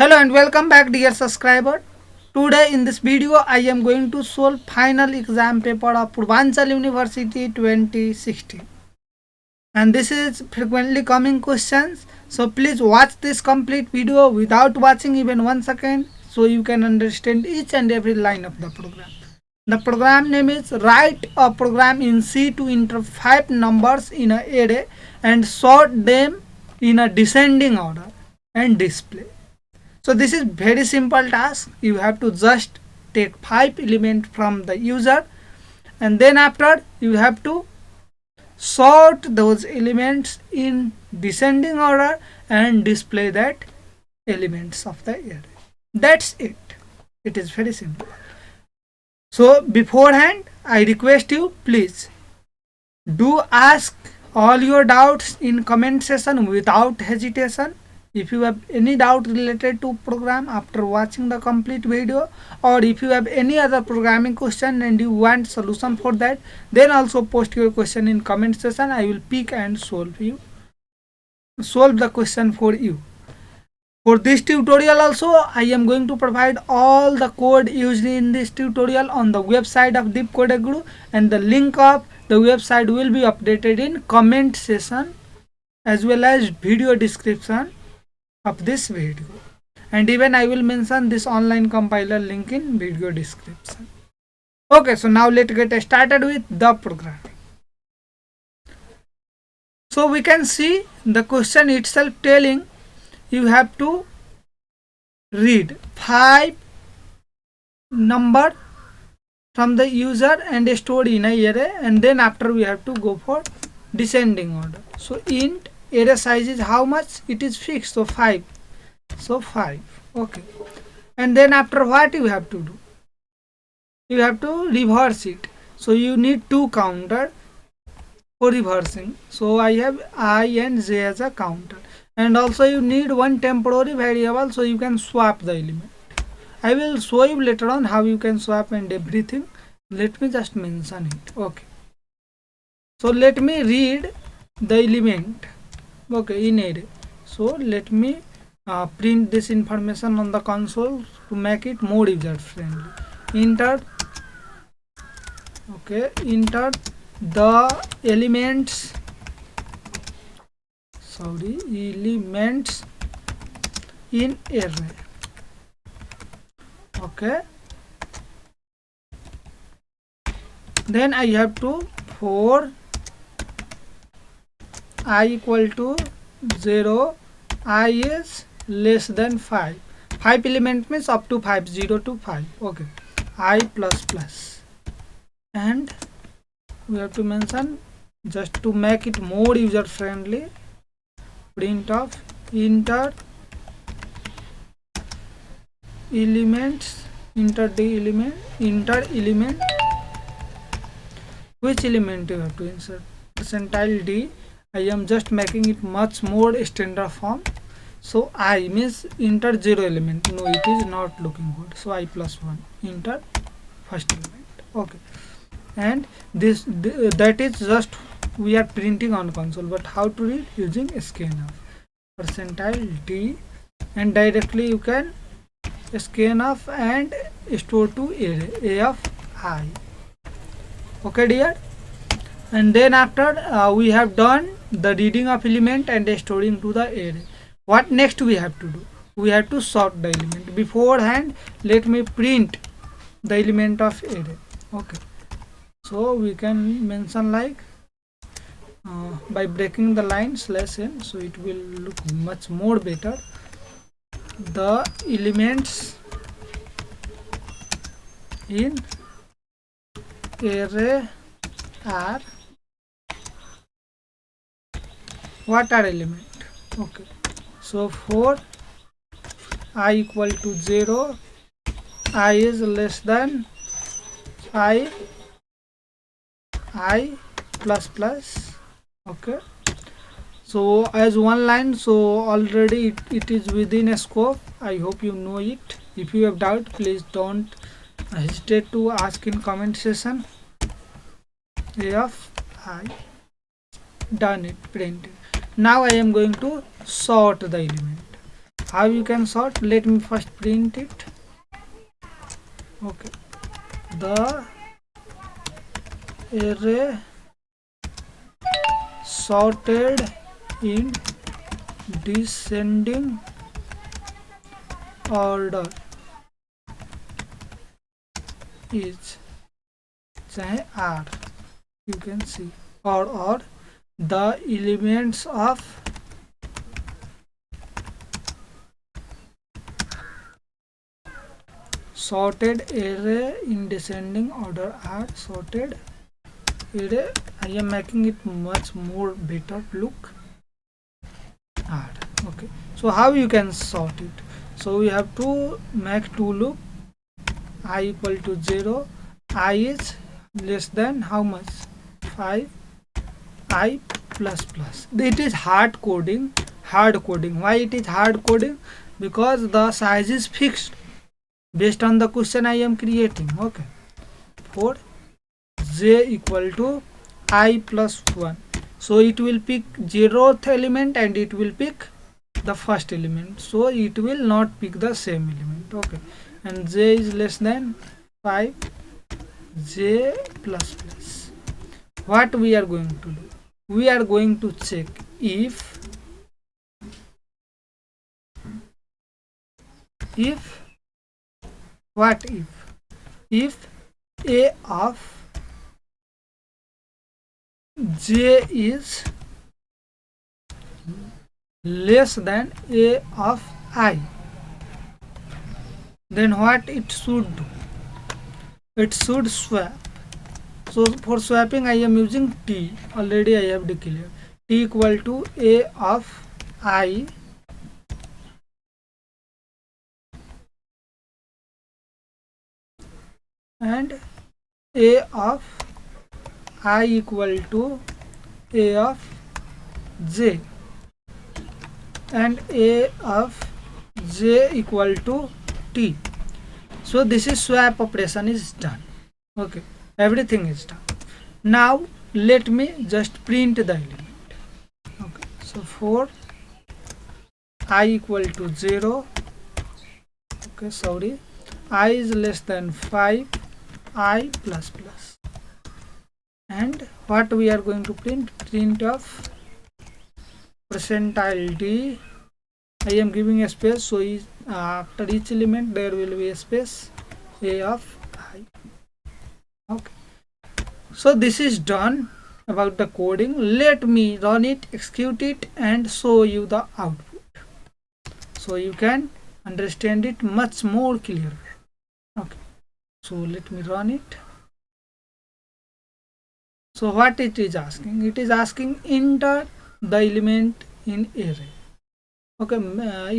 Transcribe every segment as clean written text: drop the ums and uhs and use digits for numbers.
Hello and welcome back dear subscriber. Today in this video I am going to solve final exam paper of Purvanchal University 2016. And this is frequently coming questions. So please watch this complete video without watching even 1 second so you can understand each and every line of the program. The program name is write a program in C to enter 5 numbers in an array and sort them in a descending order and display. So this is very simple task. You have to just take 5 elements from the user and then after you have to sort those elements in descending order and display that elements of the array. That's it. It is very simple. So beforehand I request you, please do ask all your doubts in comment section without hesitation. If you have any doubt related to program after watching the complete video, or if you have any other programming question and you want solution for that, then also post your question in comment section. I will pick and solve the question for you. For this tutorial also I am going to provide all the code used in this tutorial on the website of Deep Code Guru, and the link of the website will be updated in comment section as well as video description of this video, and even I will mention this online compiler link in video description. Okay, so now let's get started with the program. So we can see the question itself telling you have to read 5 number from the user and store in a array, and then after we have to go for descending order. So int array size is how much? It is fixed, so 5. So 5. Okay, and then after what you have to do? You have to reverse it. So you need 2 counter for reversing. So I have I and j as a counter, and also you need 1 temporary variable so you can swap the element. I will show you later on how you can swap and everything. Let me just mention it. Okay, so let me read the element, okay, in array. So let me print this information on the console to make it more user friendly. Enter the elements in array. Okay, then I have to for I equal to 0, I is less than 5. 5 element means up to 5, 0 to 5. Okay, I plus plus, and we have to mention, just to make it more user friendly, print of enter elements, enter element. Which element you have to insert? Percentile D. I am just making it much more standard form. So I means enter 0 element. No, it is not looking good. So I plus 1. Enter first element. Okay, and that is just we are printing on console. But how to read? Using scanf percentile D, and directly you can scanf and store to array a of I. Okay dear, and then after we have done the reading of element and storing to the array. What next we have to do? We have to sort the element. Beforehand let me print the element of array. Okay, so we can mention like by breaking the line /n, so it will look much more better. The elements in array are what are element? Okay, so for I equal to 0, I is less than 5, I plus plus. Okay, so as one line, so already it is within a scope. I hope you know it. If you have doubt, please don't hesitate to ask in comment section. A of I, done it, printed. Now I am going to sort the element. how you can sort? Let me first print it. Okay, the array sorted in descending order is चाहे R, you can see, or the elements of sorted array in descending order are sorted array. I am making it much more better look. R. Okay, so how you can sort it? So we have to make two loop. I equal to 0, I is less than how much? 5, I plus plus. It is hard coding. Why it is hard coding? Because the size is fixed based on the question I am creating. Okay, for j equal to I plus 1, so it will pick 0th element and it will pick the first element, so it will not pick the same element. Okay, and j is less than 5, j plus plus. What we are going to do? We are going to check if what if a of j is less than a of I, then what it should do? It should swap. So for swapping I am using t, already I have declared t equal to a of I and a of I equal to a of j and a of j equal to t. So this is swap operation is done. Okay, everything is done. Now let me just print the element. Okay, so for I equal to 0, okay, sorry, I is less than 5, I plus plus, and what we are going to print of percentile d. I am giving a space, so after each element there will be a space, a of I. Okay, so this is done about the coding. Let me run it, execute it, and show you the output, so you can understand it much more clearly. Okay, so let me run it. So what it is asking? It is asking enter the element in array. Okay,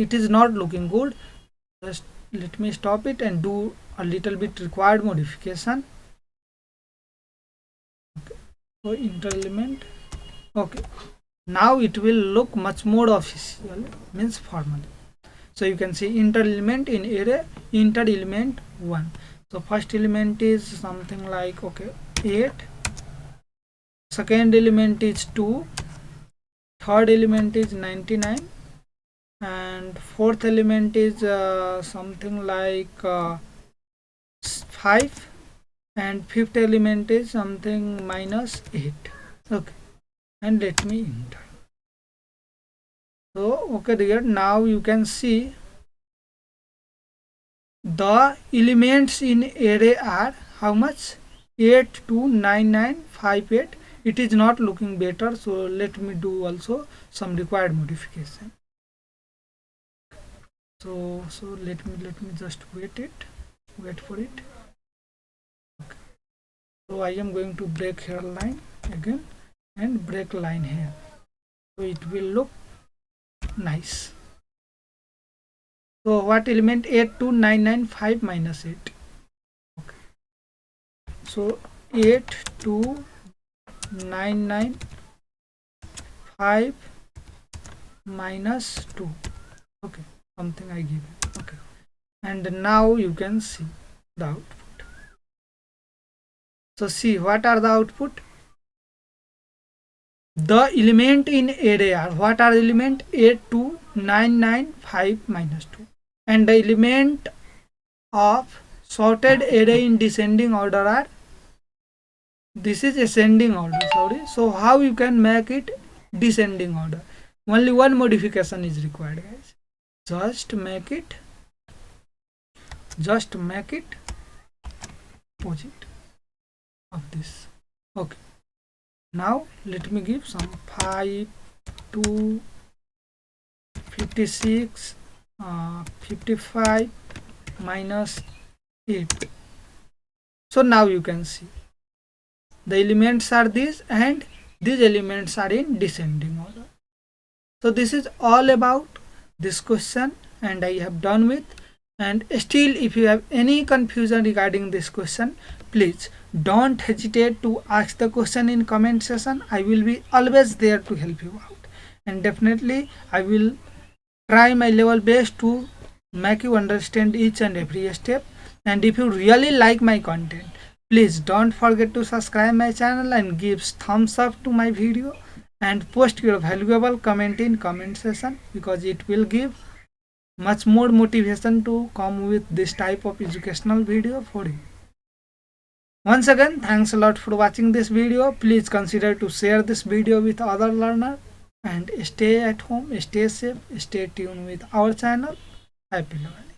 it is not looking good. Just let me stop it and do a little bit required modification. Okay, so enter element. Okay, now it will look much more official, means formally. So you can see enter element in array, enter element 1. So first element is something like, okay, 8, second element is 2, third element is 99, and fourth element is something like 5, and fifth element is something minus 8. Okay, and let me enter. So okay dear, now you can see the elements in array are how much? 8, 2, 9, 9, 5, 8. It is not looking better, so let me do also some required modification. So let me just wait for it. Okay, so I am going to break here line again and break line here, so it will look nice. So what element? 8, 2, 9, 9, 5 minus 8. Okay, so 8, 2, 9, 9, 5 minus 2. Okay, something I give it. Okay, and now you can see the output. So see, what are the output? The element in array are, what are element? 8, 2, 995 minus 2. And the element of sorted array in descending order are, this is ascending order, sorry. So how you can make it descending order? Only one modification is required, guys. Just make it opposite of this. Okay, now let me give some 5 to 56 55 minus 8. So now you can see the elements are these, and these elements are in descending order. So this is all about this question, and I have done with. And still, if you have any confusion regarding this question, please don't hesitate to ask the question in comment section. I will be always there to help you out, and definitely I will try my level best to make you understand each and every step. And if you really like my content, please don't forget to subscribe my channel and give thumbs up to my video, and post your valuable comment in comment section, because it will give much more motivation to come with this type of educational video for you. Once again, thanks a lot for watching this video. Please consider to share this video with other learners, and stay at home, stay safe, stay tuned with our channel. Happy learning.